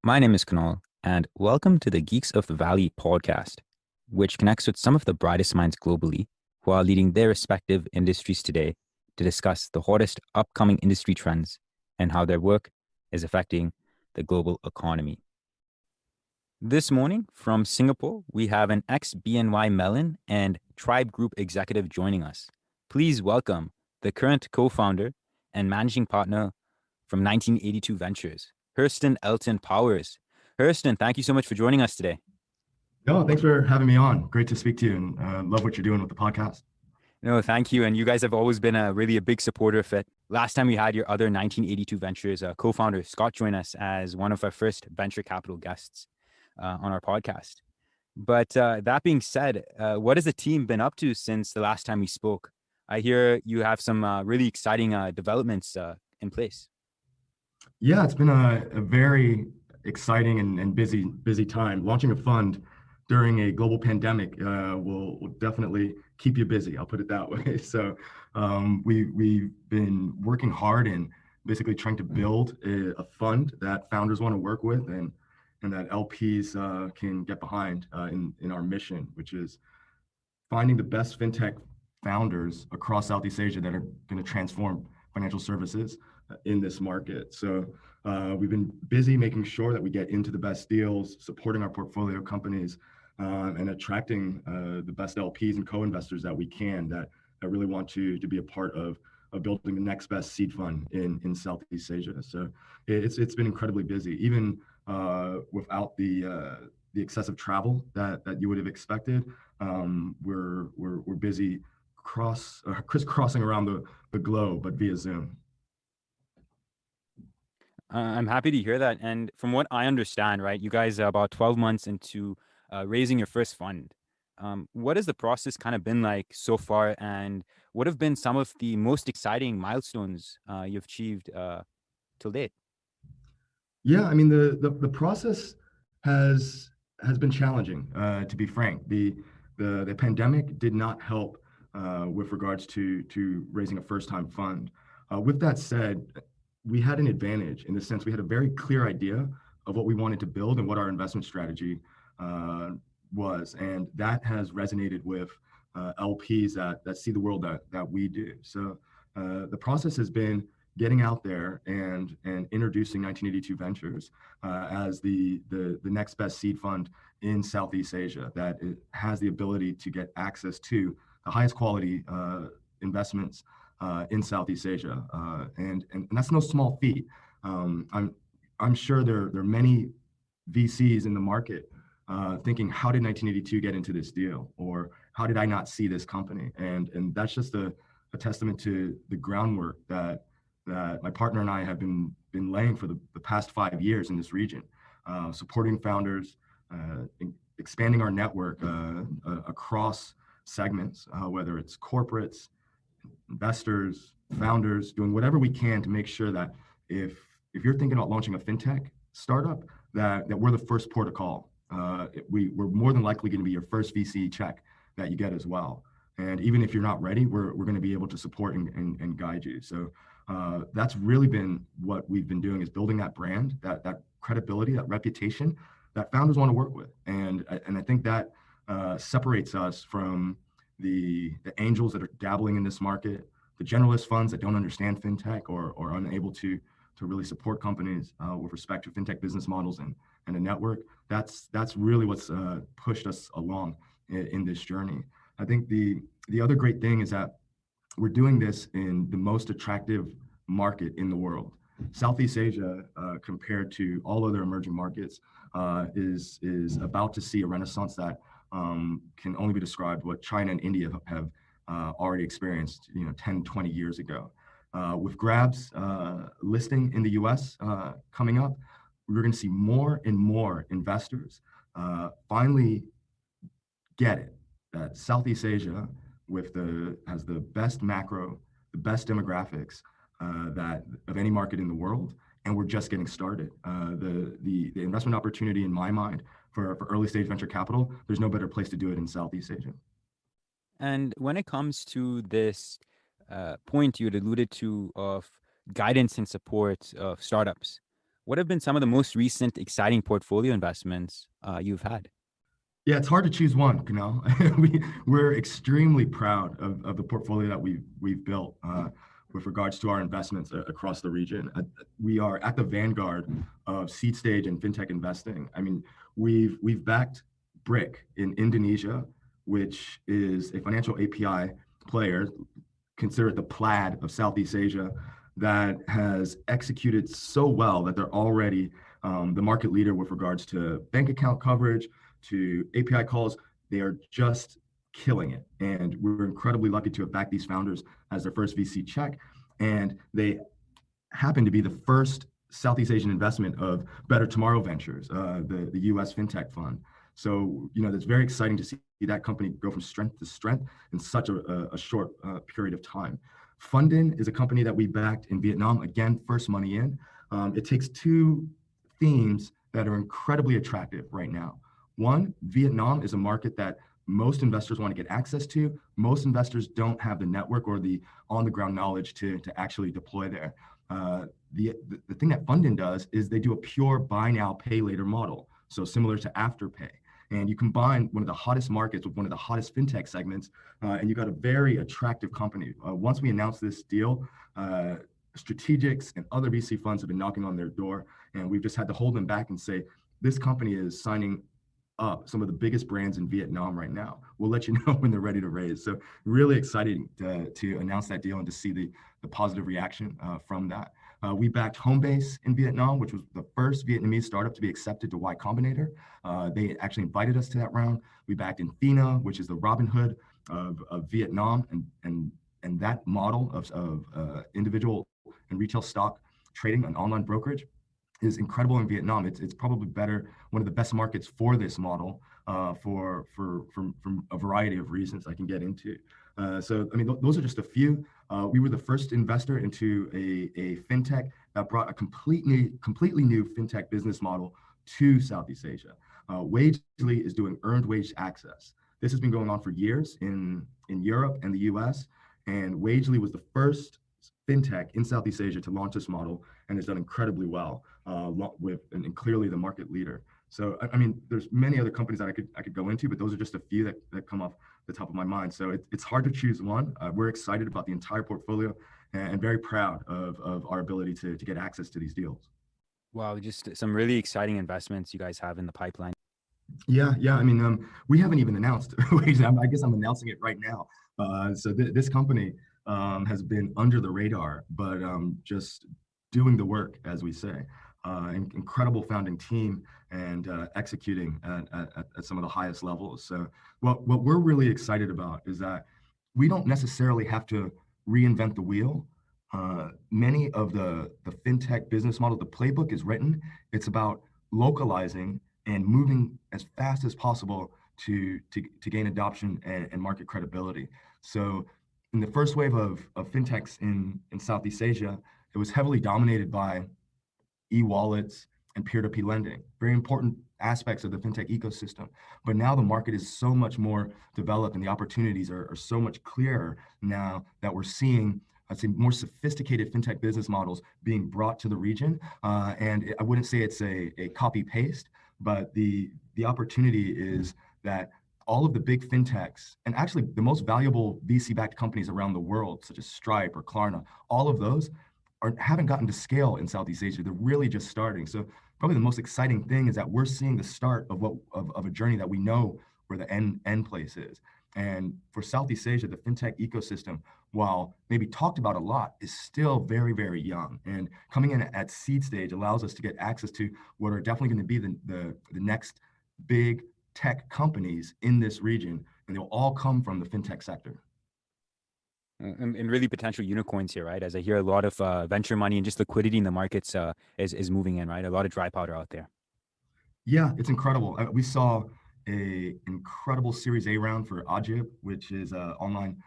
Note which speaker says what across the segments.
Speaker 1: My name is Kunal, and welcome to the Geeks of the Valley podcast, which connects with some of the brightest minds globally who are leading their respective industries today to discuss the hottest upcoming industry trends and how their work is affecting the global economy. This morning from Singapore, we have an ex BNY Mellon and Tryb Group executive joining us. Please welcome the current co founder and managing partner from 1982 Ventures, Herston Elton Powers. Herston, thank you so much for joining us today.
Speaker 2: No, thanks for having me on. Great to speak to you and love what you're doing with the podcast.
Speaker 1: No, thank you. And you guys have always been a big supporter of it. Last time we had your other 1982 Ventures co-founder, Scott, join us as one of our first venture capital guests on our podcast. But that being said, what has the team been up to since the last time we spoke? I hear you have some really exciting developments in place.
Speaker 2: Yeah, it's been a very exciting and busy time. Launching a fund during a global pandemic will definitely keep you busy. I'll put it that way. So we've been working hard and basically trying to build a fund that founders want to work with and that LPs can get behind in our mission, which is finding the best fintech founders across Southeast Asia that are going to transform financial services in this market. So we've been busy making sure that we get into the best deals, supporting our portfolio companies, and attracting the best LPs and co-investors that we can that really want to be a part of building the next best seed fund in Southeast Asia. So it's been incredibly busy, even without the excessive travel that you would have expected. We're busy crisscrossing around the globe, but via Zoom.
Speaker 1: I'm happy to hear that. And from what I understand, right, you guys are about 12 months into raising your first fund. What has the process kind of been like so far? And what have been some of the most exciting milestones you've achieved till date?
Speaker 2: Yeah, I mean the process has been challenging, to be frank. The pandemic did not help with regards to raising a first time fund. With that said, we had an advantage in the sense we had a very clear idea of what we wanted to build and what our investment strategy was, and that has resonated with LPs that see the world that we do. So the process has been getting out there and introducing 1982 Ventures as the next best seed fund in Southeast Asia that it has the ability to get access to the highest quality investments in Southeast Asia, and that's no small feat. I'm sure there are many VCs in the market thinking, how did 1982 get into this deal, or how did I not see this company? And that's just a testament to the groundwork that my partner and I have been laying for the past 5 years in this region, supporting founders, expanding our network across segments, whether it's corporates, investors, founders, doing whatever we can to make sure that if you're thinking about launching a fintech startup, that we're the first port of call. We're more than likely going to be your first VC check that you get as well. And even if you're not ready, we're going to be able to support and guide you. So that's really been what we've been doing, is building that brand, that credibility, that reputation that founders want to work with. And I think that separates us from the angels that are dabbling in this market, the generalist funds that don't understand fintech or are unable to really support companies with respect to fintech business models and a network. That's really what's pushed us along in this journey. I think the other great thing is that we're doing this in the most attractive market in the world. Southeast Asia, compared to all other emerging markets, is about to see a renaissance that can only be described what China and India have already experienced, 10, 20 years ago. With Grab's listing in the US coming up, we're going to see more and more investors finally get it, that Southeast Asia has the best macro, the best demographics that of any market in the world, and we're just getting started. The investment opportunity in my mind for early stage venture capital, there's no better place to do it in Southeast Asia.
Speaker 1: And when it comes to this point you had alluded to of guidance and support of startups, What have been some of the most recent exciting portfolio investments you've had?
Speaker 2: Yeah, it's hard to choose one, we're extremely proud of the portfolio that we've built with regards to our investments across the region. We are at the vanguard of seed stage and fintech investing. I mean, we've backed Brick in Indonesia, which is a financial API player, considered the Plaid of Southeast Asia, that has executed so well that they're already the market leader with regards to bank account coverage, to API calls. They are just killing it. And we're incredibly lucky to have backed these founders as their first VC check. And they happen to be the first Southeast Asian investment of Better Tomorrow Ventures, the US fintech fund. So, it's very exciting to see that company go from strength to strength in such a short period of time. Fundiin is a company that we backed in Vietnam. Again, first money in. It takes two themes that are incredibly attractive right now. One, Vietnam is a market that most investors want to get access to. Most investors don't have the network or the on-the-ground knowledge to actually deploy there. The thing that Fundiin does is they do a pure buy now, pay later model. So similar to Afterpay. And you combine one of the hottest markets with one of the hottest fintech segments, and you got a very attractive company. Once we announced this deal, strategics and other VC funds have been knocking on their door, and we've just had to hold them back and say, this company is signing up some of the biggest brands in Vietnam right now. We'll let you know when they're ready to raise. So really exciting to announce that deal and to see the positive reaction from that. We backed Homebase in Vietnam, which was the first Vietnamese startup to be accepted to Y Combinator. They actually invited us to that round. We backed Infina, which is the Robinhood of Vietnam, and that model of individual and retail stock trading and online brokerage is incredible in Vietnam. It's probably one of the best markets for this model for a variety of reasons I can get into. So, I mean, those are just a few. We were the first investor into a fintech that brought a completely new fintech business model to Southeast Asia. Wagely is doing earned wage access. This has been going on for years in Europe and the US, and Wagely was the first fintech in Southeast Asia to launch this model and has done incredibly well and clearly the market leader. So, I mean, there's many other companies that I could go into, but those are just a few that come off the top of my mind. So it's hard to choose one. We're excited about the entire portfolio and very proud of our ability to get access to these deals.
Speaker 1: Wow, just some really exciting investments you guys have in the pipeline.
Speaker 2: Yeah. I mean, we haven't even announced. I guess I'm announcing it right now. So this company has been under the radar, but just doing the work, as we say. Incredible founding team and executing at some of the highest levels. So what we're really excited about is that we don't necessarily have to reinvent the wheel. Many of the fintech business model, the playbook is written. It's about localizing and moving as fast as possible to gain adoption and market credibility. So in the first wave of fintechs in Southeast Asia, it was heavily dominated by e-wallets and peer-to-peer lending, very important aspects of the fintech ecosystem. But now the market is so much more developed and the opportunities are so much clearer now that we're seeing, I'd say, more sophisticated fintech business models being brought to the region. And I wouldn't say it's a copy-paste, but the opportunity is that all of the big fintechs, and actually the most valuable VC-backed companies around the world, such as Stripe or Klarna, all of those haven't gotten to scale in Southeast Asia. They're really just starting. So probably the most exciting thing is that we're seeing the start of a journey that we know where the end place is. And for Southeast Asia, the fintech ecosystem, while maybe talked about a lot, is still very, very young. And coming in at seed stage allows us to get access to what are definitely going to be the next big tech companies in this region, and they'll all come from the fintech sector.
Speaker 1: And really potential unicorns here, right? As I hear a lot of venture money and just liquidity in the markets is moving in, right? A lot of dry powder out there.
Speaker 2: Yeah, it's incredible. We saw an incredible Series A round for Ajib, which is an online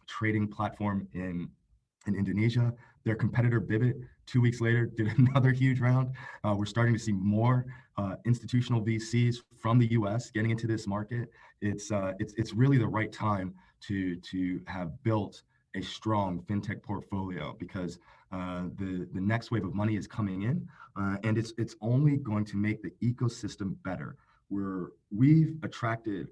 Speaker 2: trading platform in Indonesia. Their competitor Bibit, 2 weeks later, did another huge round. We're starting to see more institutional VCs from the U.S. getting into this market. It's really the right time to have built a strong fintech portfolio because the next wave of money is coming in, and it's only going to make the ecosystem better. We've attracted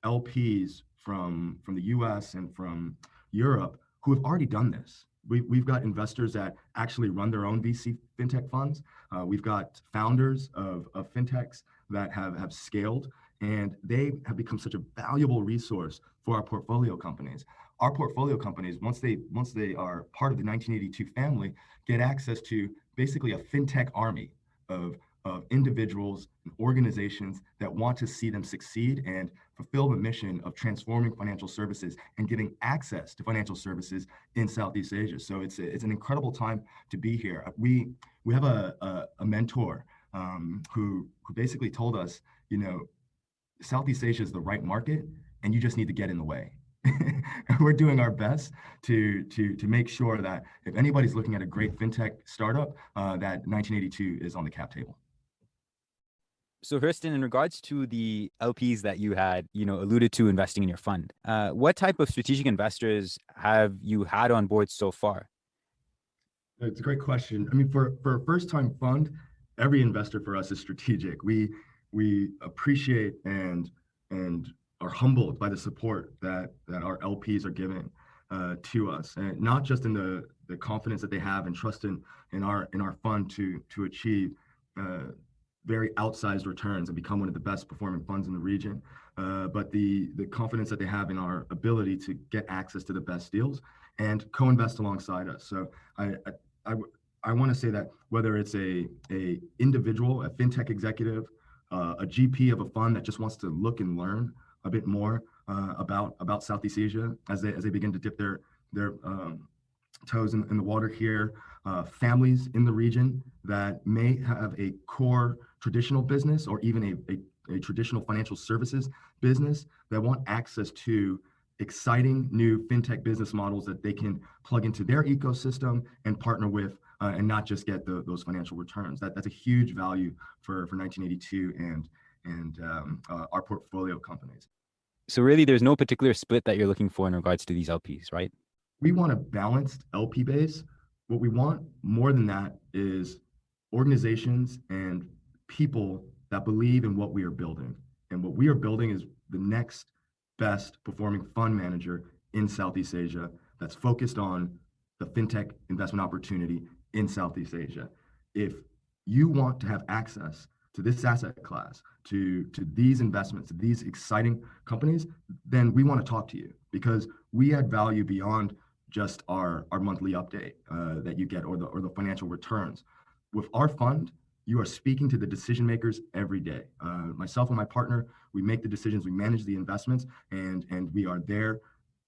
Speaker 2: LPs from the U.S. and from Europe who have already done this. We've got investors that actually run their own VC fintech funds. We've got founders of fintechs that have scaled, and they have become such a valuable resource for our portfolio companies. Our portfolio companies, once they are part of the 1982 family, get access to basically a fintech army of individuals and organizations that want to see them succeed and fulfill the mission of transforming financial services and giving access to financial services in Southeast Asia. So it's an incredible time to be here. We have a mentor who basically told us, Southeast Asia is the right market, and you just need to get in the way. We're doing our best to make sure that if anybody's looking at a great fintech startup, that 1982 is on the cap table.
Speaker 1: So Herston, in regards to the LPs that you had, alluded to investing in your fund, what type of strategic investors have you had on board so far?
Speaker 2: It's a great question. I mean, for a first-time fund, every investor for us is strategic. We appreciate and are humbled by the support that our LPs are giving to us, and not just in the confidence that they have and trust in our fund to achieve very outsized returns and become one of the best performing funds in the region, but the confidence that they have in our ability to get access to the best deals and co-invest alongside us. So I want to say that whether it's a individual, a fintech executive, a GP of a fund that just wants to look and learn a bit more about Southeast Asia as they begin to dip their toes in the water here, families in the region that may have a core traditional business or even a traditional financial services business that want access to exciting new fintech business models that they can plug into their ecosystem and partner with, and not just get those financial returns. That's a huge value for 1982 and our portfolio companies.
Speaker 1: So really, there's no particular split that you're looking for in regards to these LPs, right?
Speaker 2: We want a balanced LP base. What we want more than that is organizations and people that believe in what we are building. And what we are building is the next best performing fund manager in Southeast Asia that's focused on the fintech investment opportunity in Southeast Asia. If you want to have access to this asset class, to these investments, to these exciting companies, then we want to talk to you because we add value beyond just our monthly update that you get or the financial returns. With our fund, you are speaking to the decision makers every day. Myself and my partner, we make the decisions, we manage the investments, and we are there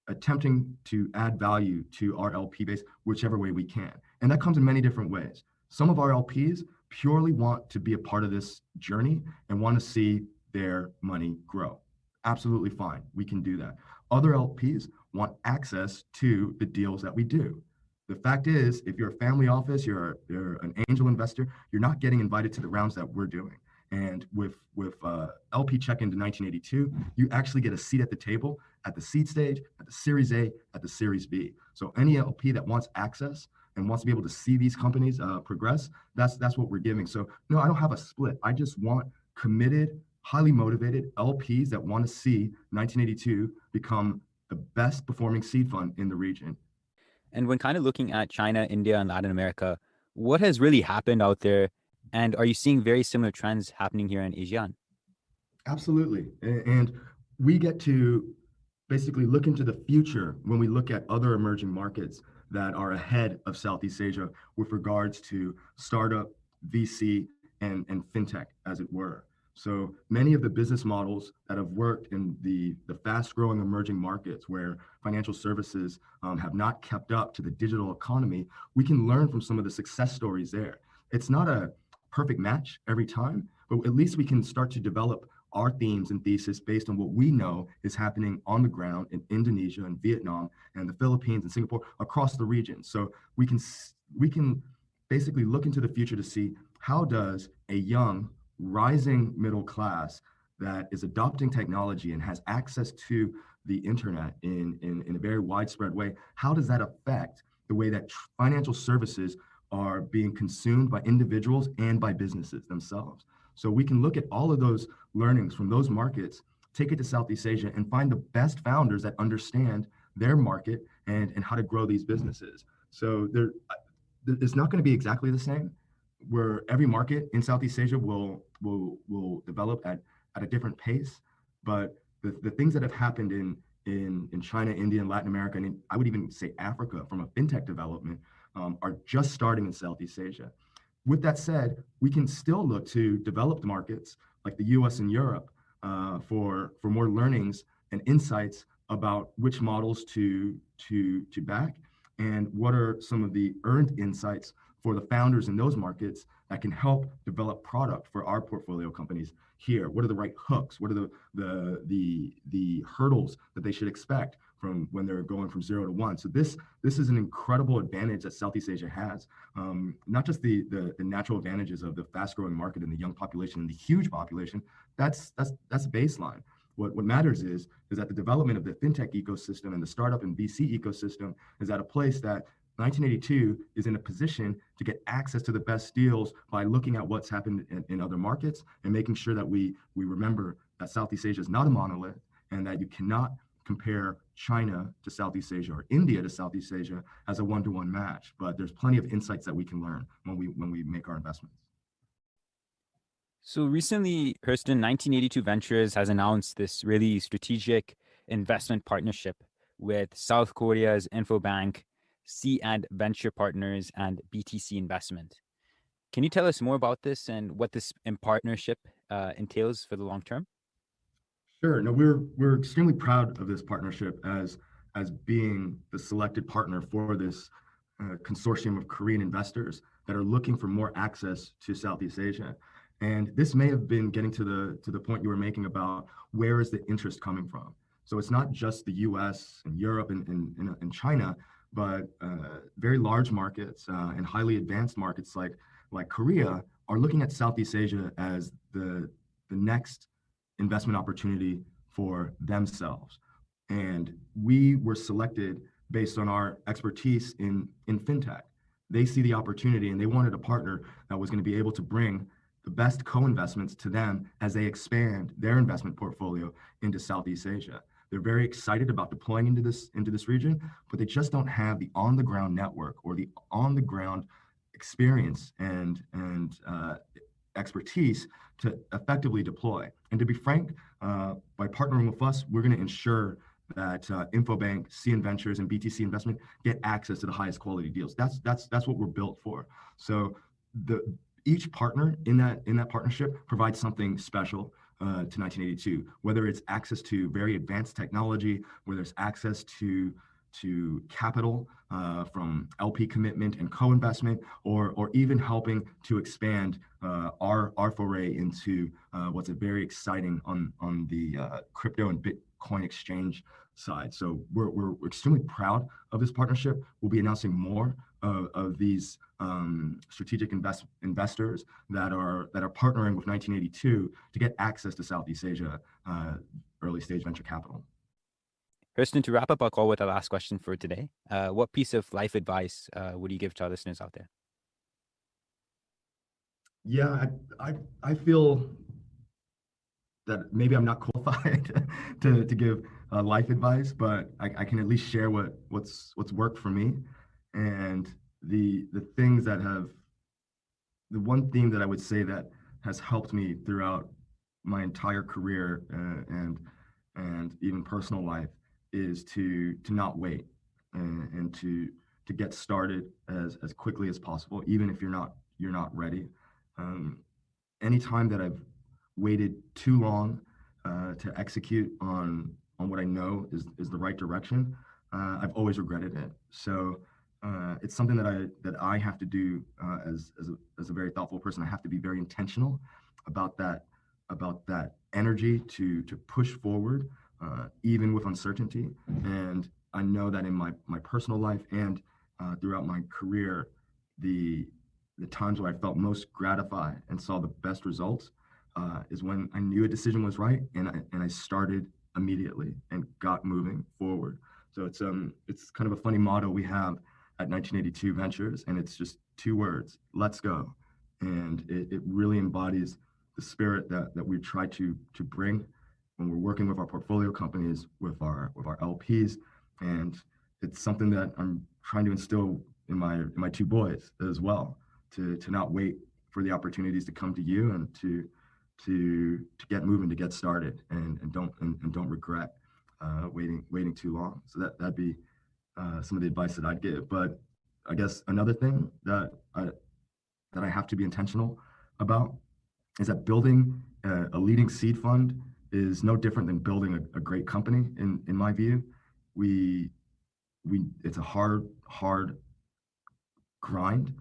Speaker 2: attempting to add value to our LP base whichever way we can. And that comes in many different ways. Some of our LPs purely want to be a part of this journey and want to see their money grow. Absolutely fine. We can do that. Other LPs want access to the deals that we do. The fact is, if you're a family office, you're an angel investor, you're not getting invited to the rounds that we're doing. And with LP check-in to 1982, you actually get a seat at the table at the seed stage, at the Series A, at the Series B. So any LP that wants access and wants to be able to see these companies progress, that's what we're giving. So no, I don't have a split. I just want committed, highly motivated LPs that want to see 1982 become the best performing seed fund in the region.
Speaker 1: And when kind of looking at China, India, and Latin America, what has really happened out there? And are you seeing very similar trends happening here in ASEAN?
Speaker 2: Absolutely. And we get to basically look into the future when we look at other emerging markets that are ahead of Southeast Asia with regards to startup, VC, and fintech, as it were. So many of the business models that have worked in the fast-growing emerging markets where financial services have not kept up to the digital economy, we can learn from some of the success stories there. It's not a perfect match every time, but at least we can start to develop our themes and thesis based on what we know is happening on the ground in Indonesia and Vietnam and the Philippines and Singapore across the region. So we can basically look into the future to see how does a young rising middle class that is adopting technology and has access to the internet in a very widespread way, how does that affect the way that financial services are being consumed by individuals and by businesses themselves? So we can look at all of those learnings from those markets, take it to Southeast Asia, and find the best founders that understand their market and how to grow these businesses. So it's not going to be exactly the same, where every market in Southeast Asia will develop at a different pace. But the things that have happened in China, India, and Latin America, and I would even say Africa from a fintech development, are just starting in Southeast Asia. With that said, we can still look to developed markets like the US and Europe for more learnings and insights about which models to back and what are some of the earned insights for the founders in those markets that can help develop product for our portfolio companies here. What are the right hooks? What are the hurdles that they should expect from when they're going from 0 to 1? So this is an incredible advantage that Southeast Asia has. Not just the natural advantages of the fast growing market and the young population and the huge population. That's baseline. What matters is that the development of the fintech ecosystem and the startup and VC ecosystem is at a place that 1982 is in a position to get access to the best deals by looking at what's happened in other markets and making sure that we remember that Southeast Asia is not a monolith and that you cannot compare China to Southeast Asia or India to Southeast Asia as a one-to-one match. But there's plenty of insights that we can learn when we make our investments.
Speaker 1: So recently, Herston 1982 Ventures has announced this really strategic investment partnership with South Korea's Infobank, C and Venture Partners, and BTC Investment. Can you tell us more about this and what this in partnership entails for the long term?
Speaker 2: Sure. No, we're extremely proud of this partnership as being the selected partner for this consortium of Korean investors that are looking for more access to Southeast Asia. And this may have been getting to the point you were making about where is the interest coming from. So it's not just the U.S. and Europe and China, but very large markets and highly advanced markets like Korea are looking at Southeast Asia as the next investment opportunity for themselves. And we were selected based on our expertise in fintech. They see the opportunity and they wanted a partner that was going to be able to bring the best co-investments to them as they expand their investment portfolio into Southeast Asia. They're very excited about deploying into this region, but they just don't have the on-the-ground network or the on-the-ground experience and expertise to effectively deploy. And to be frank, by partnering with us, we're going to ensure that Infobank, CN Ventures, and BTC Investment get access to the highest quality deals. That's what we're built for. So each partner in that partnership provides something special to 1982, whether it's access to very advanced technology, whether it's access to capital from LP commitment and co-investment, or even helping to expand our foray into what's a very exciting on the crypto and Bitcoin exchange side. So we're extremely proud of this partnership. We'll be announcing more of these strategic investors that are partnering with 1982 to get access to Southeast Asia early stage venture capital.
Speaker 1: Herston, to wrap up our call with our last question for today, what piece of life advice would you give to our listeners out there?
Speaker 2: Yeah, I feel that maybe I'm not qualified to give life advice, but I can at least share what's worked for me. And the things that the one thing that I would say that has helped me throughout my entire career and even personal life is to not wait and to get started as quickly as possible, even if you're not ready. Anytime that I've waited too long to execute on what I know is the right direction, I've always regretted it. So it's something that I have to do as a very thoughtful person. I have to be very intentional about that energy to push forward even with uncertainty. And I know that in my personal life and throughout my career, the times where I felt most gratified and saw the best results is when I knew a decision was right and I started immediately and got moving forward. So it's kind of a funny motto we have at 1982 Ventures, and it's just two words: let's go. And it really embodies the spirit that we try to bring when we're working with our portfolio companies, with our LPs, and it's something that I'm trying to instill in my two boys as well, to not wait for the opportunities to come to you, and to get moving, to get started, and don't regret waiting too long. So that'd be some of the advice that I'd give. But I guess another thing that I have to be intentional about is that building a leading seed fund is no different than building a great company. In my view, we it's a hard grind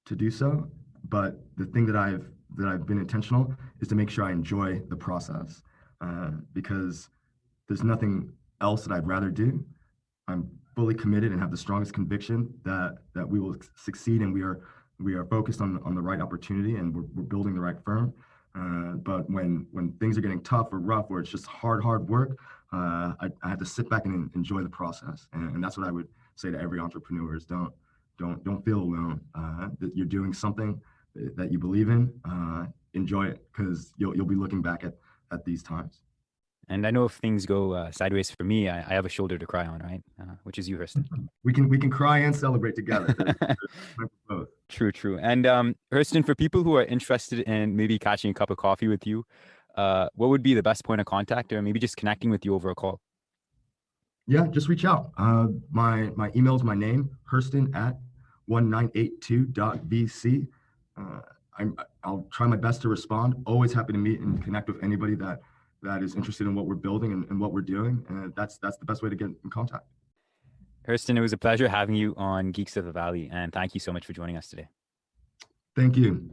Speaker 2: to do so. But the thing that I've been intentional is to make sure I enjoy the process, because there's nothing else that I'd rather do. I'm fully committed and have the strongest conviction that we will succeed, and we are focused on the right opportunity, and we're building the right firm. But when things are getting tough or rough, or it's just hard work, I have to sit back and enjoy the process, and that's what I would say to every entrepreneur: is don't feel alone. That you're doing something that you believe in. Enjoy it, because you'll be looking back at these times.
Speaker 1: And I know if things go sideways for me, I have a shoulder to cry on, right? Which is you, Herston.
Speaker 2: We can cry and celebrate together. There's both.
Speaker 1: True. And Herston, for people who are interested in maybe catching a cup of coffee with you, what would be the best point of contact, or maybe just connecting with you over a call?
Speaker 2: Yeah, just reach out. My email is my name, Herston at 1982.vc. I'll try my best to respond. Always happy to meet and connect with anybody that is interested in what we're building and what we're doing. And that's the best way to get in contact.
Speaker 1: Herston, it was a pleasure having you on Geeks of the Valley, and thank you so much for joining us today.
Speaker 2: Thank you.